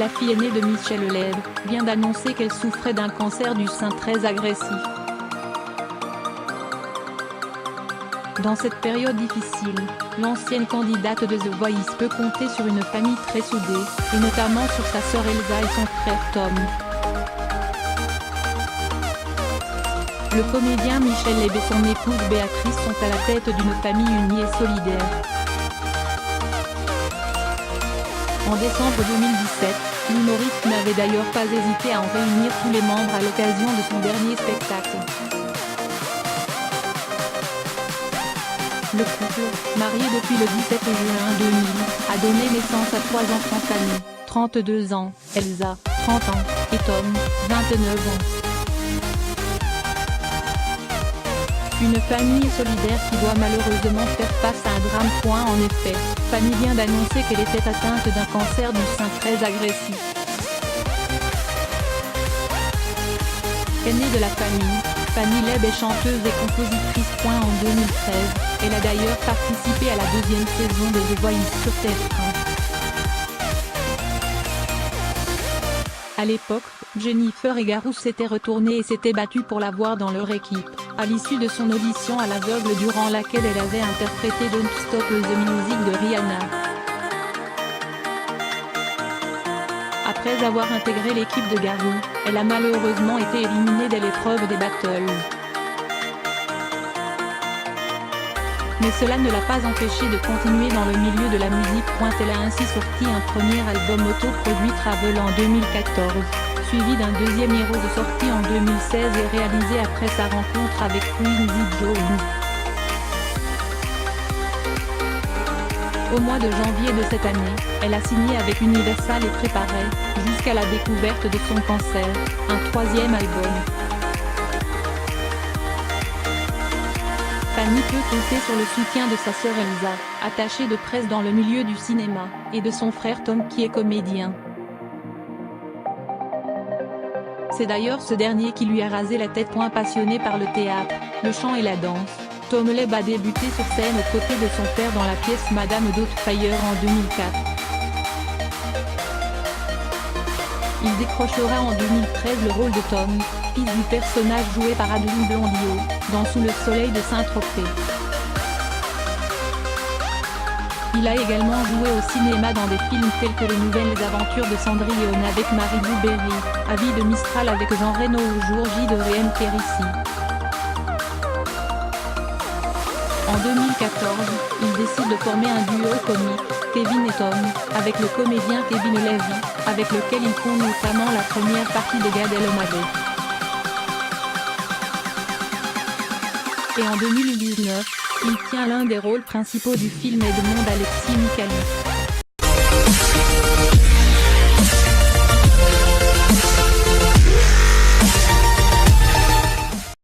la fille aînée de Michel Leb, vient d'annoncer qu'elle souffrait d'un cancer du sein très agressif. Dans cette période difficile, l'ancienne candidate de The Voice peut compter sur une famille très soudée, et notamment sur sa sœur Elsa et son frère Tom. Le comédien Michel Leb et son épouse Béatrice sont à la tête d'une famille unie et solidaire. En décembre 2017, l'humoriste n'avait d'ailleurs pas hésité à en réunir tous les membres à l'occasion de son dernier spectacle. Le couple, marié depuis le 17 juin 2000, a donné naissance à 3 enfants familles, 32 ans, Elsa, 30 ans, et Tom, 29 ans. Une famille solidaire qui doit malheureusement faire face à un drame. En effet, Fanny vient d'annoncer qu'elle était atteinte d'un cancer du sein très agressif. Aînée de la famille, Fanny Leb est chanteuse et compositrice. En 2013, elle a d'ailleurs participé à la 2e saison de The Voice sur TF1. À l'époque, Jennifer Egarous s'était retournée et s'était battue pour la voir dans leur équipe, à l'issue de son audition à l'aveugle durant laquelle elle avait interprété Don't Stop the Music de Rihanna. Après avoir intégré l'équipe de Garou, elle a malheureusement été éliminée dès l'épreuve des battles. Mais cela ne l'a pas empêchée de continuer dans le milieu de la musique. Elle a ainsi sorti un premier album autoproduit Travel en 2014, suivi d'un deuxième Hero de sortie en 2016 et réalisé après sa rencontre avec Quincy Jones. Au mois de janvier de cette année, elle a signé avec Universal et préparait, jusqu'à la découverte de son cancer, un 3e album. Fanny peut compter sur le soutien de sa sœur Elsa, attachée de presse dans le milieu du cinéma, et de son frère Tom qui est comédien. C'est d'ailleurs ce dernier qui lui a rasé la tête. Passionné par le théâtre, le chant et la danse, Tom Leb a débuté sur scène aux côtés de son père dans la pièce Madame Doubtfire en 2004. Il décrochera en 2013 le rôle de Tom, fils du personnage joué par Adeline Blondio, dans Sous le soleil de Saint-Tropez. Il a également joué au cinéma dans des films tels que Les Nouvelles Aventures de Cendrillon avec Marie-Lou Berry, Avis de Mistral avec Jean Reno ou Jour J de Rémi Kérissi. En 2014, il décide de former un duo comique, Kevin et Tom, avec le comédien Kevin Levy, avec lequel ils font notamment la première partie de Gad Elmaleh. Et en 2019, il tient l'un des rôles principaux du film Edmond d'Alexis Michali.